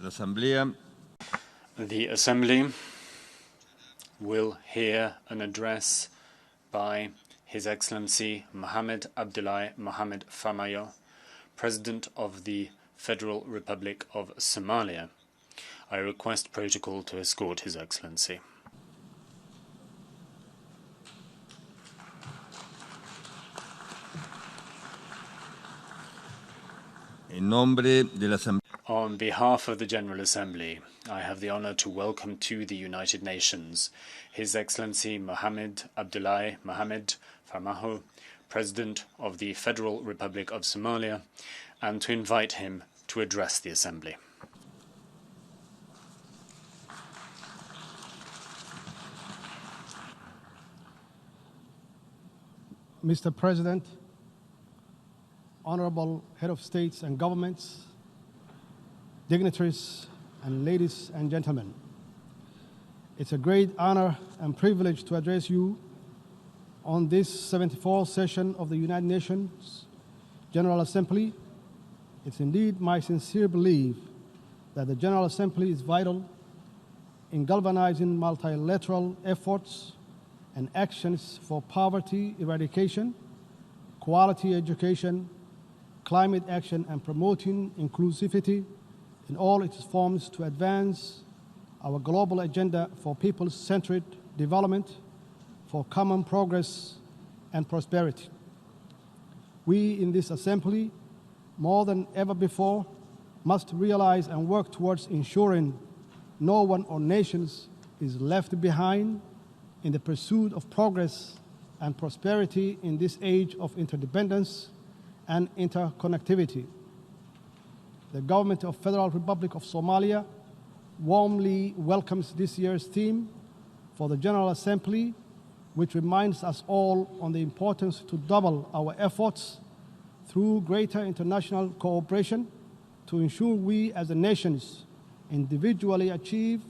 The Assembly will hear an address by His Excellency Mohamed Abdullahi Mohamed Farmajo, President of the Federal Republic of Somalia. I request protocol to escort His Excellency. On behalf of the General Assembly, I have the honor to welcome to the United Nations His Excellency Mohamed Abdullahi Mohamed Farmajo, President of the Federal Republic of Somalia, and to invite him to address the Assembly. Mr. President, Honorable Head of States and Governments, dignitaries, and ladies and gentlemen, it's a great honor and privilege to address you on this 74th session of the United Nations General Assembly. It's indeed my sincere belief that the General Assembly is vital in galvanizing multilateral efforts and actions for poverty eradication, quality education, climate action, and promoting inclusivity in all its forms to advance our global agenda for people-centered development, for common progress and prosperity. We in this Assembly, more than ever before, must realize and work towards ensuring no one or nations is left behind in the pursuit of progress and prosperity in this age of interdependence and interconnectivity. The Government of Federal Republic of Somalia warmly welcomes this year's theme for the General Assembly, which reminds us all on the importance to double our efforts through greater international cooperation to ensure we as a nations individually achieve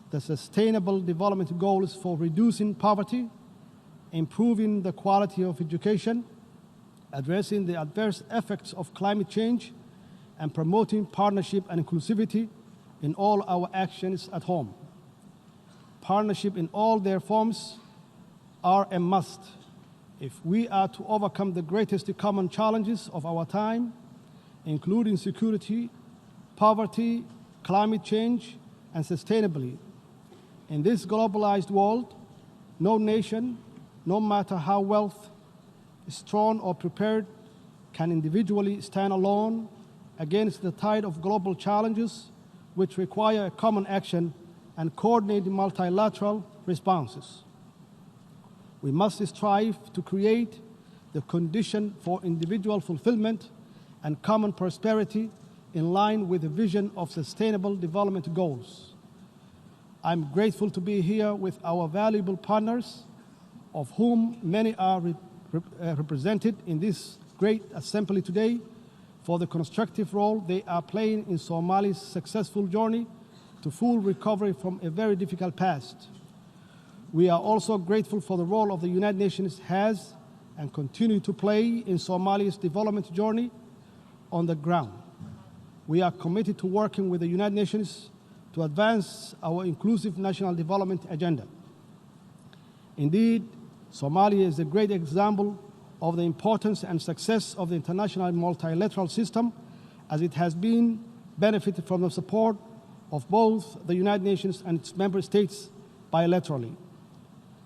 the sustainable development goals for reducing poverty, improving the quality of education, addressing the adverse effects of climate change, and promoting partnership and inclusivity in all our actions at home. Partnership in all their forms are a must if we are to overcome the greatest common challenges of our time, including security, poverty, climate change, and sustainability. In this globalized world, no nation, no matter how strong or prepared, can individually stand alone against the tide of global challenges which require common action and coordinated multilateral responses. We must strive to create the condition for individual fulfillment and common prosperity in line with the vision of sustainable development goals. I'm grateful to be here with our valuable partners, of whom many are represented in this great assembly today, for the constructive role they are playing in Somalia's successful journey to full recovery from a very difficult past. We are also grateful for the role of the United Nations has and continue to play in Somalia's development journey on the ground. We are committed to working with the United Nations to advance our inclusive national development agenda. Indeed, Somalia is a great example of the importance and success of the international multilateral system, as it has been benefited from the support of both the United Nations and its member states bilaterally.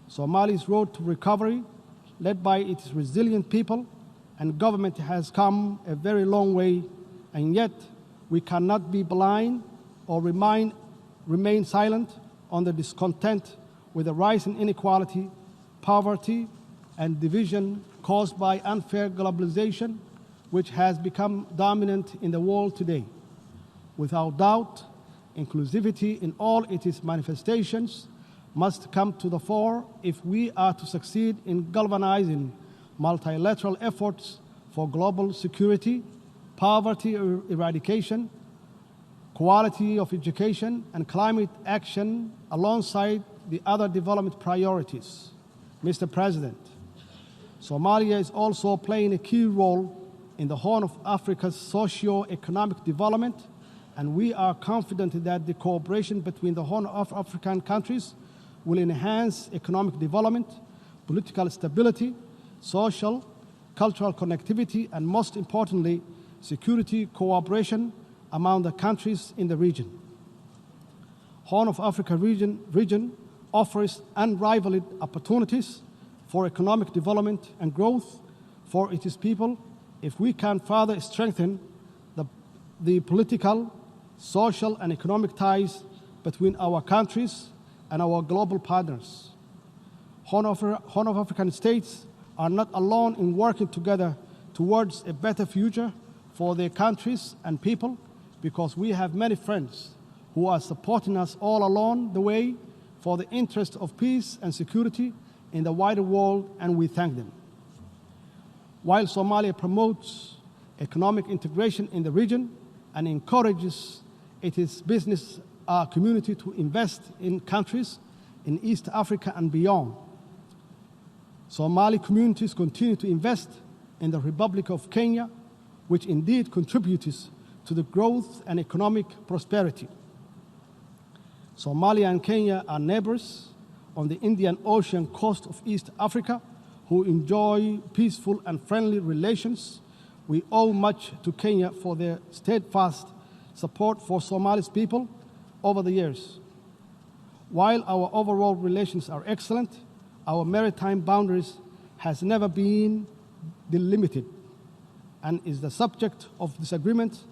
Somalia's road to recovery, led by its resilient people and government, has come a very long way, and yet we cannot be blind or remain silent on the discontent with the rise in inequality, poverty, and division caused by unfair globalization, which has become dominant in the world today. Without doubt, inclusivity in all its manifestations must come to the fore if we are to succeed in galvanizing multilateral efforts for global security, poverty eradication, quality of education, and climate action alongside the other development priorities. Mr. President, Somalia is also playing a key role in the Horn of Africa's socio-economic development and we are confident that the cooperation between the Horn of African countries will enhance economic development, political stability, social, cultural connectivity, and most importantly, security cooperation among the countries in the region. Horn of Africa region offers unrivaled opportunities for economic development and growth for its people if we can further strengthen the political, social, and economic ties between our countries and our global partners. Horn of African states are not alone in working together towards a better future for their countries and people, because we have many friends who are supporting us all along the way for the interest of peace and security in the wider world, and we thank them. While Somalia promotes economic integration in the region and encourages its business community to invest in countries in East Africa and beyond, Somali communities continue to invest in the Republic of Kenya, which indeed contributes to the growth and economic prosperity. Somalia and Kenya are neighbors on the Indian Ocean coast of East Africa who enjoy peaceful and friendly relations. We owe much to Kenya for their steadfast support for Somali's people over the years. While our overall relations are excellent, our maritime boundaries has never been delimited and is the subject of disagreement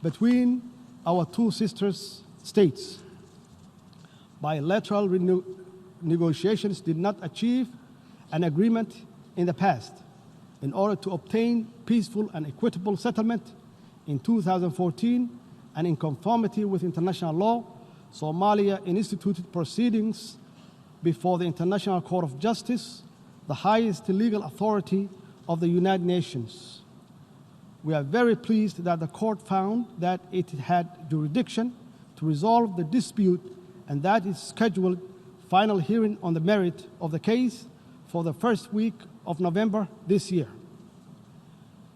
between our two sister states. Bilateral negotiations did not achieve an agreement in the past. In order to obtain peaceful and equitable settlement in 2014 and in conformity with international law, Somalia instituted proceedings before the International Court of Justice, the highest legal authority of the United Nations. We are very pleased that the court found that it had jurisdiction to resolve the dispute and that it scheduled final hearing on the merit of the case for the first week of November this year.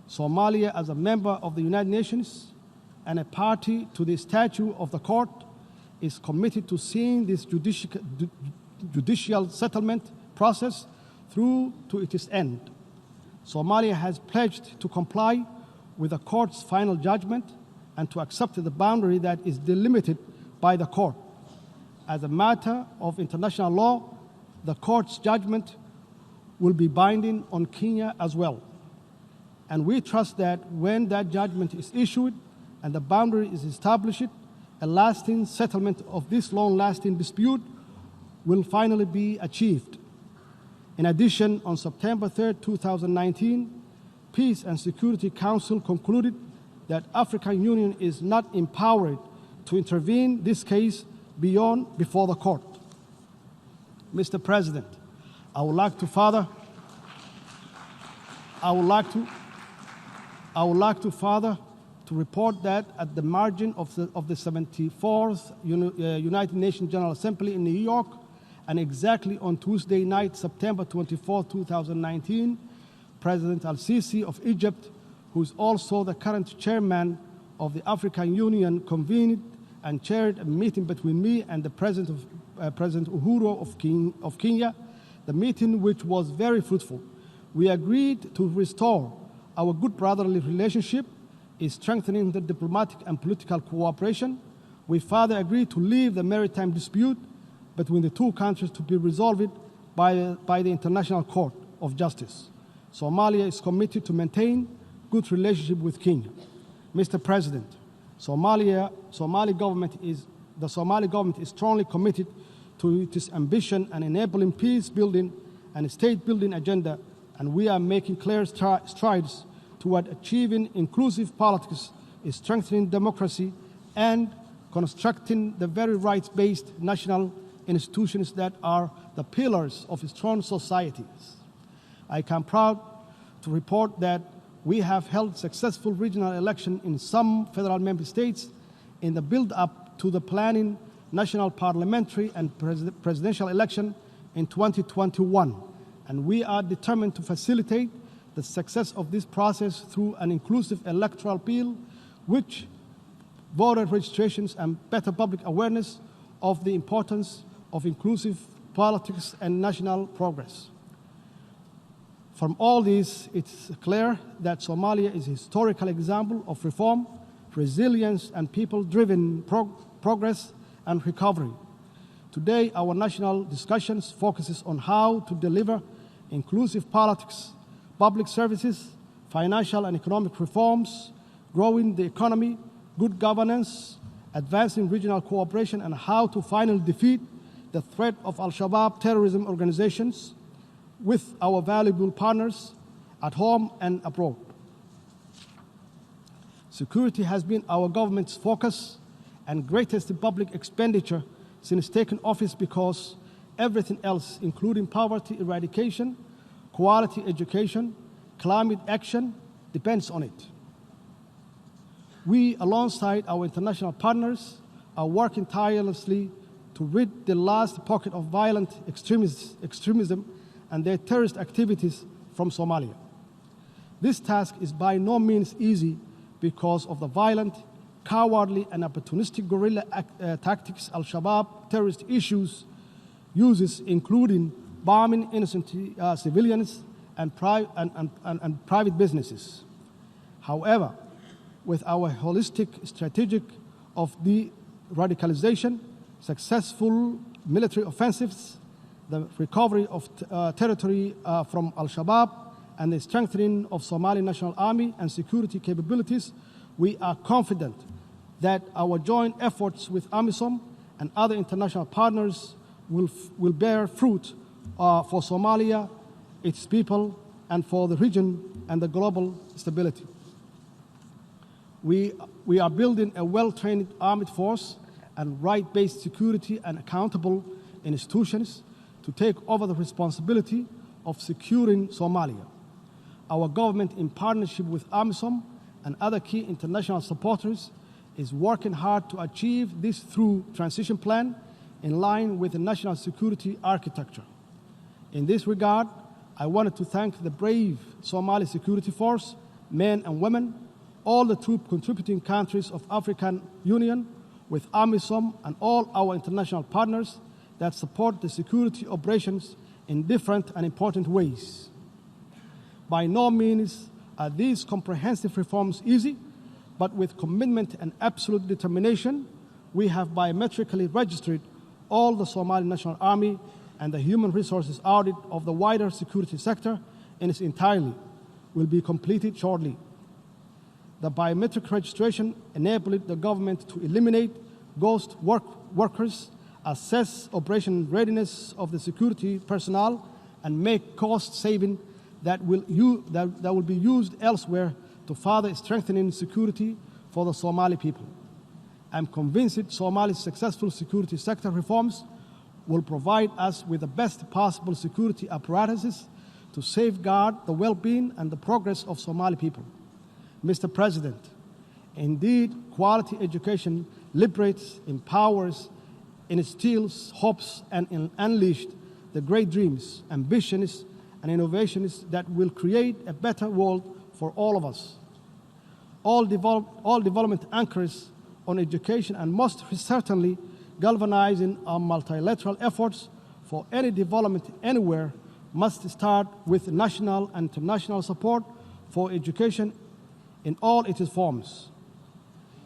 Somalia, as a member of the United Nations and a party to the statute of the court, is committed to seeing this judicial settlement process through to its end. Somalia has pledged to comply with the court's final judgment and to accept the boundary that is delimited by the court. As a matter of international law, the court's judgment will be binding on Kenya as well. And we trust that when that judgment is issued and the boundary is established, a lasting settlement of this long-lasting dispute will finally be achieved. In addition, on September 3, 2019, Peace and Security Council concluded that African Union is not empowered to intervene this case before the court. Mr. President, I would like to report that at the margin of the 74th United Nations General Assembly in New York, and exactly on Tuesday night, September 24, 2019, President Al-Sisi of Egypt, who is also the current chairman of the African Union, convened and chaired a meeting between me and the President Uhuru of Kenya, the meeting which was very fruitful. We agreed to restore our good brotherly relationship, is strengthening the diplomatic and political cooperation. We further agreed to leave the maritime dispute between the two countries to be resolved by the International Court of Justice. Somalia is committed to maintain good relationship with Kenya. Mr. President, the Somali government is strongly committed to its ambition and enabling peace building and state building agenda, and we are making clear strides toward achieving inclusive politics, strengthening democracy, and constructing the very rights-based national institutions that are the pillars of strong societies. I am proud to report that we have held successful regional elections in some federal member states in the build-up to the planning national parliamentary and presidential election in 2021, and we are determined to facilitate the success of this process through an inclusive electoral bill which voter registrations, and better public awareness of the importance of inclusive politics and national progress. From all this, it's clear that Somalia is a historical example of reform, resilience, and people-driven progress and recovery. Today, our national discussions focuses on how to deliver inclusive politics, public services, financial and economic reforms, growing the economy, good governance, advancing regional cooperation, and how to finally defeat the threat of Al-Shabaab terrorism organizations with our valuable partners at home and abroad. Security has been our government's focus and greatest public expenditure since taking office because everything else, including poverty eradication, quality education, climate action, depends on it. We, alongside our international partners, are working tirelessly to rid the last pocket of violent extremism and their terrorist activities from Somalia. This task is by no means easy because of the violent, cowardly, and opportunistic guerrilla tactics Al-Shabaab terrorist uses, including bombing innocent civilians and private businesses. However, with our holistic strategy of de-radicalization, successful military offensives, the recovery of territory from Al-Shabaab, and the strengthening of Somali National Army and security capabilities, we are confident that our joint efforts with AMISOM and other international partners will bear fruit for Somalia, its people, and for the region and the global stability. We are building a well-trained armed force and right-based security and accountable institutions to take over the responsibility of securing Somalia. Our government, in partnership with AMISOM and other key international supporters, is working hard to achieve this through transition plan in line with the national security architecture. In this regard, I wanted to thank the brave Somali security force, men and women, all the troop contributing countries of African Union, with AMISOM and all our international partners that support the security operations in different and important ways. By no means are these comprehensive reforms easy, but with commitment and absolute determination, we have biometrically registered all the Somali National Army, and the human resources audit of the wider security sector in its entirety will be completed shortly. The biometric registration enabled the government to eliminate ghost workers, assess operation readiness of the security personnel, and make cost saving that will be used elsewhere to further strengthening security for the Somali people. I'm convinced Somalia's successful security sector reforms will provide us with the best possible security apparatuses to safeguard the well-being and the progress of Somali people. Mr. President, indeed, quality education liberates, empowers, instills hopes, and unleashed the great dreams, ambitions, and innovations that will create a better world for all of us. All development anchors on education and most certainly galvanizing our multilateral efforts for any development anywhere must start with national and international support for education in all its forms.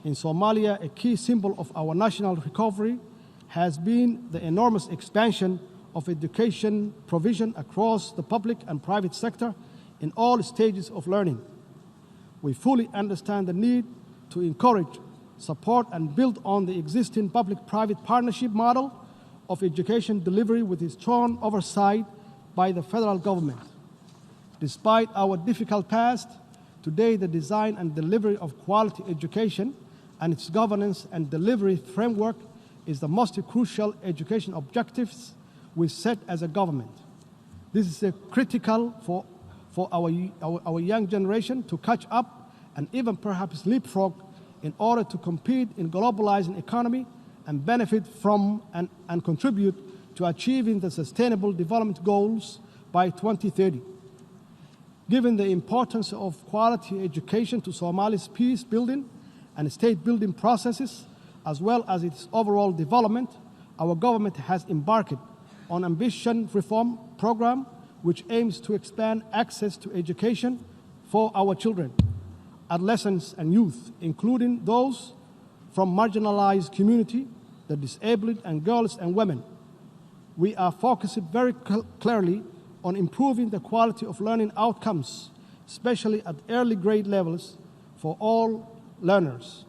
In Somalia, a key symbol of our national recovery has been the enormous expansion of education provision across the public and private sector in all stages of learning. We fully understand the need to encourage, support, and build on the existing public-private partnership model of education delivery with strong oversight by the federal government. Despite our difficult past, today the design and delivery of quality education and its governance and delivery framework is the most crucial education objectives we set as a government. This is critical for our young generation to catch up and even perhaps leapfrog in order to compete in globalizing economy and benefit from and contribute to achieving the Sustainable Development Goals by 2030. Given the importance of quality education to Somalia's peace building and state-building processes, as well as its overall development, our government has embarked on an ambitious reform program which aims to expand access to education for our children, adolescents, and youth, including those from marginalized communities, the disabled, and girls and women. We are focused very clearly on improving the quality of learning outcomes, especially at early grade levels for all learners.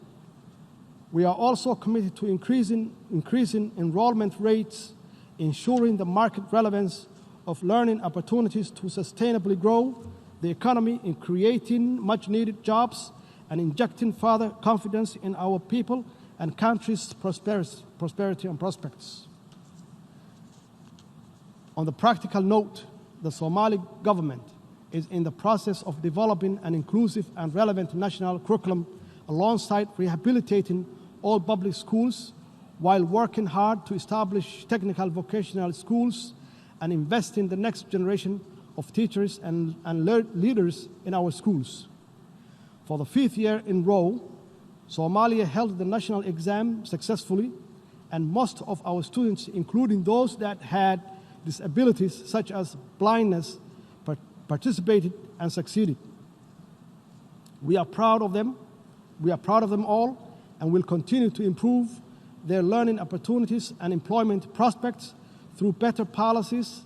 We are also committed to increasing enrollment rates, ensuring the market relevance of learning opportunities to sustainably grow the economy in creating much-needed jobs and injecting further confidence in our people and country's prosperity and prospects. On the practical note, the Somali government is in the process of developing an inclusive and relevant national curriculum alongside rehabilitating all public schools while working hard to establish technical vocational schools and invest in the next generation of teachers and leaders in our schools. For the 5th year in a row, Somalia held the national exam successfully, and most of our students, including those that had disabilities such as blindness, participated and succeeded. We are proud of them. We are proud of them all, and will continue to improve their learning opportunities and employment prospects through better policies,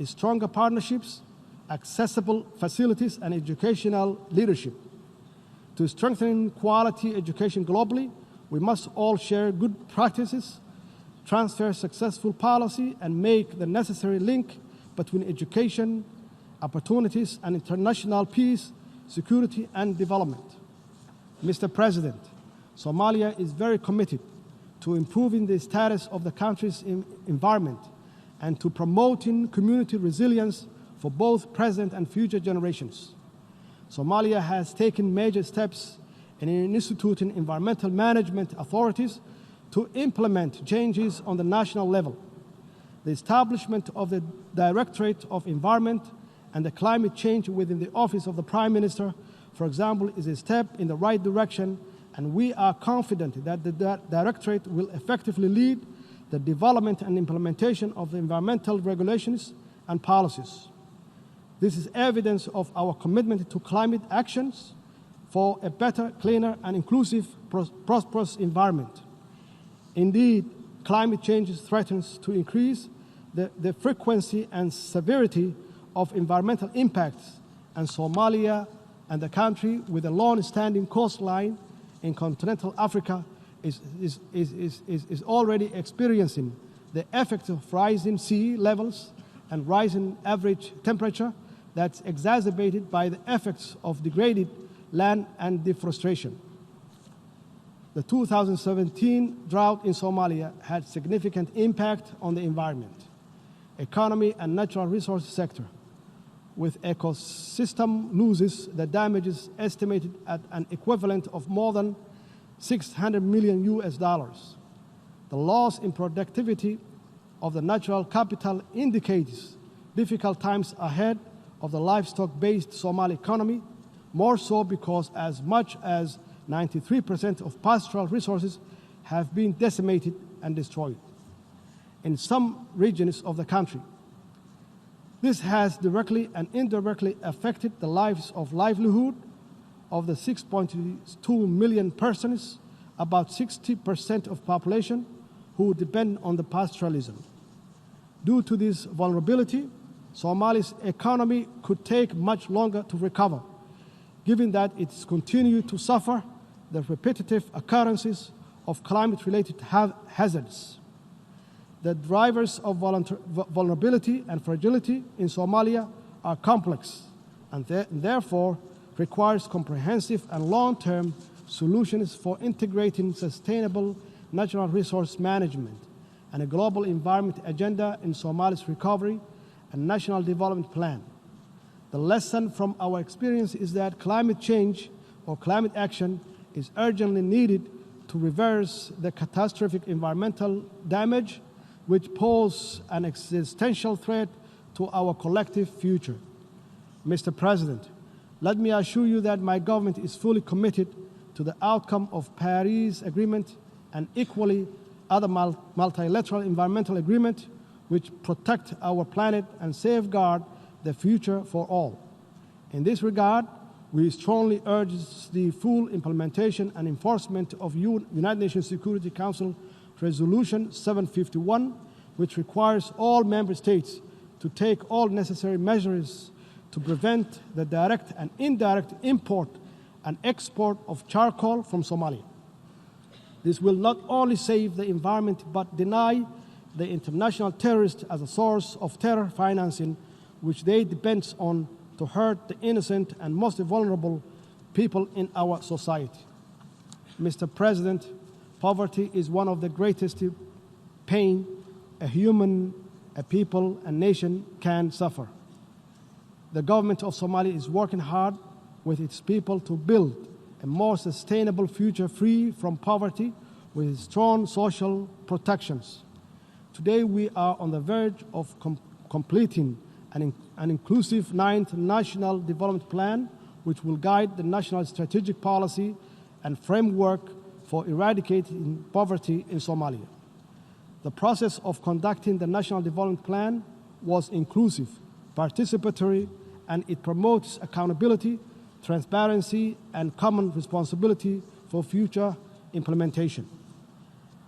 stronger partnerships, accessible facilities, and educational leadership. To strengthen quality education globally, we must all share good practices, transfer successful policy, and make the necessary link between education, opportunities, and international peace, security, and development. Mr. President, Somalia is very committed to improving the status of the country's environment and to promoting community resilience for both present and future generations. Somalia has taken major steps in instituting environmental management authorities to implement changes on the national level. The establishment of the Directorate of Environment and the Climate Change within the Office of the Prime Minister, for example, is a step in the right direction, and we are confident that the Directorate will effectively lead the development and implementation of the environmental regulations and policies. This is evidence of our commitment to climate actions for a better, cleaner, and inclusive, prosperous environment. Indeed, climate change threatens to increase the frequency and severity of environmental impacts, and Somalia and the country with a long-standing coastline in continental Africa is already experiencing the effects of rising sea levels and rising average temperature that's exacerbated by the effects of degraded land and deforestation. The 2017 drought in Somalia had significant impact on the environment, economy, and natural resource sector, with ecosystem losses that damages estimated at an equivalent of more than $600 million US. The loss in productivity of the natural capital indicates difficult times ahead of the livestock-based Somali economy, more so because as much as 93% of pastoral resources have been decimated and destroyed in some regions of the country. This has directly and indirectly affected the livelihood of the 6.2 million persons, about 60% of population, who depend on the pastoralism. Due to this vulnerability, Somalia's economy could take much longer to recover, given that it's continued to suffer the repetitive occurrences of climate-related hazards. The drivers of vulnerability and fragility in Somalia are complex and therefore requires comprehensive and long-term solutions for integrating sustainable natural resource management and a global environment agenda in Somalia's recovery and national development plan. The lesson from our experience is that climate change or climate action is urgently needed to reverse the catastrophic environmental damage which pose an existential threat to our collective future. Mr. President, let me assure you that my government is fully committed to the outcome of Paris Agreement and equally other multilateral environmental agreements which protect our planet and safeguard the future for all. In this regard, we strongly urge the full implementation and enforcement of United Nations Security Council Resolution 751, which requires all member states to take all necessary measures to prevent the direct and indirect import and export of charcoal from Somalia. This will not only save the environment but deny the international terrorists as a source of terror financing, which they depend on to hurt the innocent and most vulnerable people in our society. Mr. President, poverty is one of the greatest pain a human, a people, a nation can suffer. The government of Somalia is working hard with its people to build a more sustainable future free from poverty with strong social protections. Today we are on the verge of completing an inclusive 9th National Development Plan, which will guide the national strategic policy and framework for eradicating poverty in Somalia. The process of conducting the National Development Plan was inclusive, participatory, and it promotes accountability, transparency, and common responsibility for future implementation.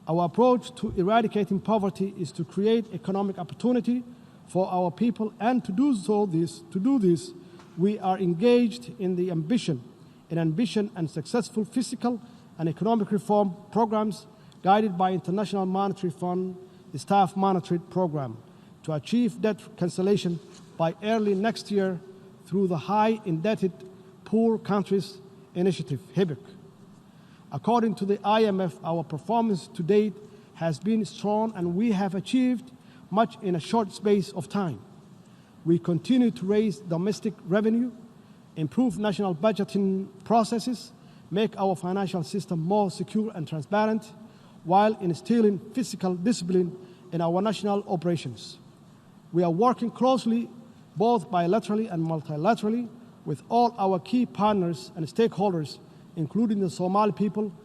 Our approach to eradicating poverty is to create economic opportunity for our people, and to do this, we are engaged in the ambitious and successful fiscal and economic reform programs guided by International Monetary Fund, the Staff Monetary Program, to achieve debt cancellation by early next year through the High Indebted Poor Countries Initiative, HIBIC. According to the IMF, our performance to date has been strong and we have achieved much in a short space of time. We continue to raise domestic revenue, improve national budgeting processes, make our financial system more secure and transparent, while instilling fiscal discipline in our national operations. We are working closely, both bilaterally and multilaterally, with all our key partners and stakeholders, including the Somali people,